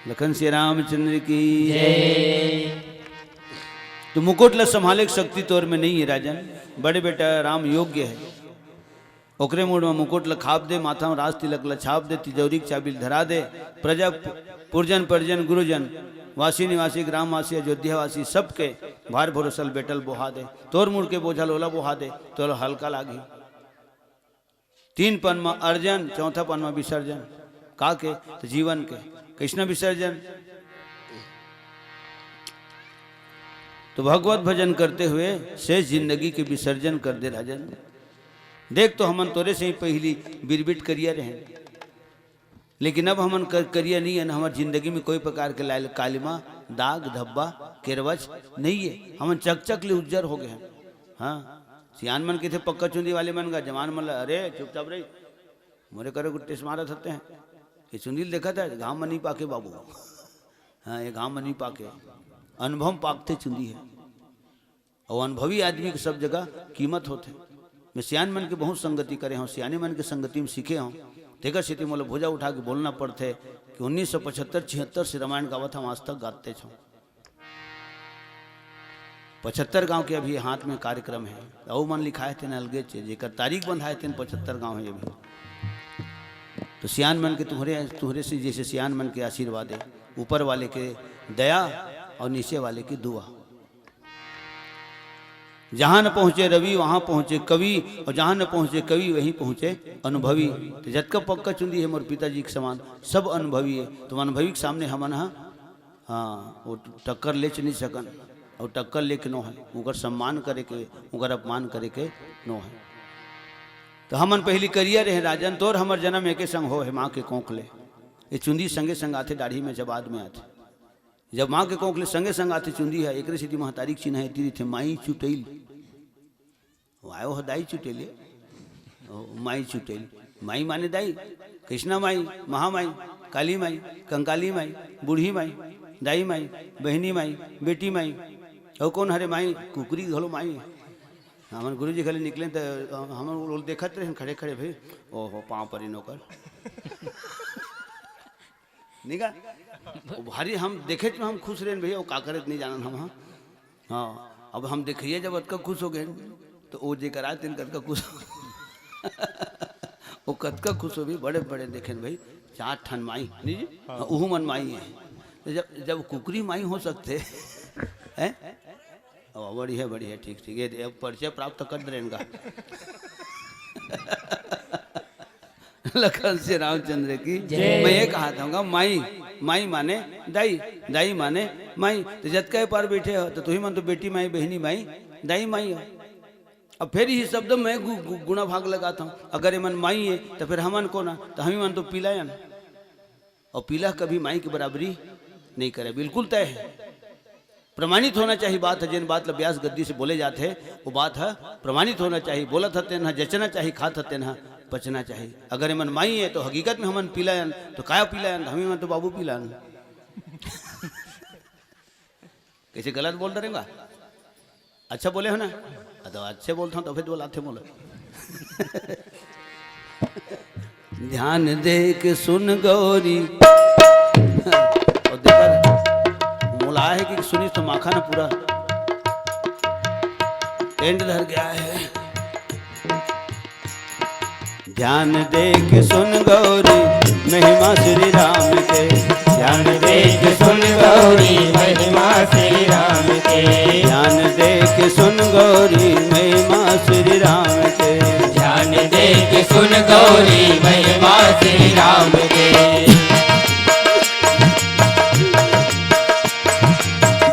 लखन श्री रामचंद्र की जय। तो मुकुट संभाले शक्ति तोर में नहीं है राजन, बड़े बेटा राम योग्य है। ओकरे मूड में मुकुट खाप दे, माथा में राज तिलक छाप दे, तिजोरी चाबी धरा दे। प्रजा पुरजन परिजन गुरुजन वासी निवासी ग्रामवासी अयोध्यावासी सबके भार भरोसल बेटल बोहा दे। तोर मुड़ के बोझल ओला बोहा दे, तोर हल्का लागी। 3 पन में अर्जन, चौथा पन में विसर्जन। का के तो जीवन के कृष्ण विसर्जन। तो भगवत भजन करते हुए शेष जिंदगी के विसर्जन कर दे राजन। देख तो हमन तोरे से ही पहली बिरबिट करिया रहे, लेकिन अब हमन करिया नहीं है ना। हमारी जिंदगी में कोई प्रकार के लाल कालिमा दाग धब्बा केरवच नहीं है। हमन चक ले उज्जर हो गए हैं। हाँ, सियान मन के थे पक्का चुंदी वाले मन का, जवान मन अरे चुपचाप रही मोरे करे गुट्टे से मारा थते हैं। ये चुंदील देखा था घाम में नहीं पाके बाबू। हाँ, ये घाम में नहीं पाके अनुभव पाकते चुंदी है। और अनुभवी आदमी की सब जगह कीमत होते। मैं सियान मन के बहुत संगति करे हूँ, सियाने मन के संगति में सीखे हूँ। देखा स्थिति मोला भुजा उठा के बोलना पड़ते कि 1975-76 से रामायण गावत हम आज तक गाते छो। 75 गांव के अभी हाथ में कार्यक्रम है। औ मन लिखाए थे अलगे चे जेकर तारीख बंधाए थे 75 गांव है अभी। तो सियान मन के तुम्हारे से जैसे सियान मन के आशीर्वाद है, ऊपर वाले के दया और नीचे वाले की दुआ। जहां न पहुंचे रवि वहां पहुंचे कवि, और जहां न पहुंचे कवि वहीं पहुंचे अनुभवी। तो जतका पक्का चुंदी है मोर पिताजी के समान सब अनुभवी है। तो अनुभवी के सामने हमन हाँ वो टक्कर ले नहीं सकन, और टक्कर लेके नो है उनका सम्मान करे के, उनका अपमान करे के नो है। तो हमन पहली करिया रहे राजन, तोर हमर जन्म एके संग हो है माँ के कोंखले। ये चुंदी संगे संग आते दाढ़ी में जब बाद में आते, जब माँ के कोंखले संगे संग आते चुंदी है। एक सीधी महतारी चिन्ह है तीरी थे माई चुटेल। आयो हो दाई चुटेले, माई चुटेल। माई माने दाई, कृष्णा माई, महामाई, काली माई, कंकाली माई, बूढ़ी माई, दाई माई, बहनी माई, बेटी माई। और कौन हरे माई कुकरी घलो माई। हमारे गुरु जी खाली निकले तो हम देखते रहे खड़े खड़े भाई ओहो पाँव परी नौकर निका भारी हम देखे तो हम खुश रहे भैया। वो का करे नहीं जाना हम। हाँ, अब हम देखिए जब अतका खुश हो गए तो वो जे करा तीन कतका खुश वो कतका खुश हो भी बड़े बड़े देखे भाई 4 ठन माई नहीं जी। उहू मन माई है। तो जब कुकरी माई हो सकते हैं। बढ़िया बढ़िया ठीक ठीक है परिचय प्राप्त कर दे इनका। लखन श्री रामचंद्र की मैं ये कहा था माई माई माने दाई, दाई माने माई। तो जत कहे पार बैठे हो तो तू ही मन तो बेटी माई, बहनी माई, दाई माई हो। अब फिर ही शब्द मैं गुणा भाग लगाता हूँ। अगर ये मन माई है तो फिर हमन को ना, तो हम मन तो पीलायन। और पीला कभी माई की बराबरी नहीं करे, बिल्कुल तय है। प्रमाणित होना चाहिए बात है। जिन बात व्यास गद्दी से बोले जाते हैं वो बात है प्रमाणित होना चाहिए। बोला थते ना जचना चाहिए, खा थते ना पचना चाहिए। अगर ये मन माई है तो हकीकत में हमन पीलायन, तो काया पीलायन, हमें मन तो बाबू पीलायन। कैसे गलत बोल रहेगा? अच्छा बोले हो ना, तो अच्छे बोलता हूँ तो फिर बोलाते बोला। ध्यान दे के सुन गौरी। और देखा मोला है कि सुनी तो माखा ना पूरा टेंट धर गया है। ध्यान दे के सुन गौरी महिमा श्री राम के। ध्यान दे के सुन गौरी महिमा श्री राम के। ध्यान दे के सुन गौरी महिमा श्री राम के। ध्यान दे के सुन गौरी महिमा श्री राम के।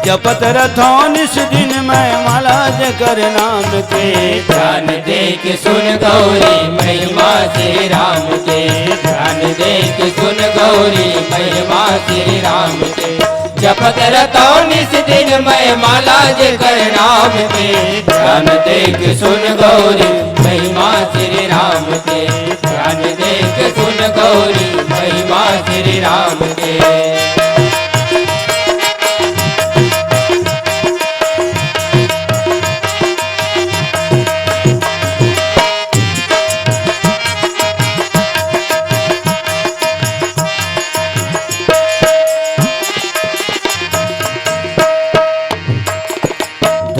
जपत रथों निस दिन मैं माला जकर नाम के। ध्यान दे के सुन गौरी महिमा श्री राम के। ध्यान दे के सुन गौरी महिमा श्री राम के। जपत रतौ निस दिन मैं माला जकर नाम के। ध्यान दे के सुन गौरी महिमा श्री राम के। ध्यान दे के सुन गौरी महिमा श्री राम के।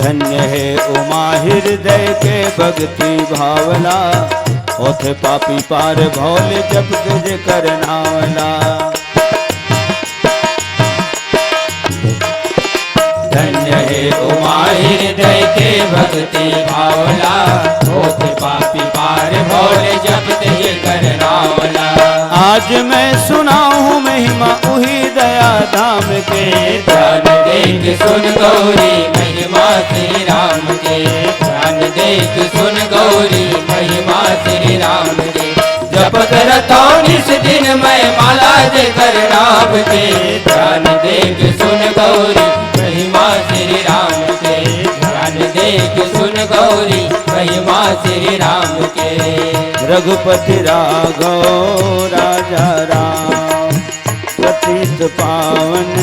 धन्य है उमा हृदय के भक्ति भावला, ओथे पापी पार भोले जब तुझे करनावला। धन्य है उमा हृदय के भक्ति भावला, होते पापी पार भोले जब तुझे करनावला। आज मैं सुनाऊं महिमा उही दया धाम के, ध्यान देख सुन गौरी महिमा श्री राम के, ध्यान देख सुन गौरी महिमा श्री राम के। जपत रतो निस दिन मैं माला दे कर नाम के, ध्यान देख सुन गौरी महिमा श्री राम के, ध्यान देख सुन गौरी महिमा श्री राम के। रघुपति राघव राजा राम, पतित पावन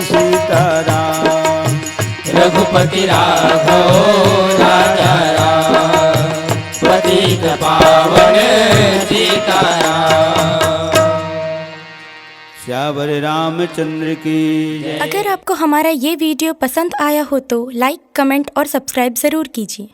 सीताराम। रघुपति राघव राजा राम, पतित पावन सीताराम। श्यावर रामचंद्र की जय। अगर आपको हमारा ये वीडियो पसंद आया हो तो लाइक, कमेंट और सब्सक्राइब ज़रूर कीजिए।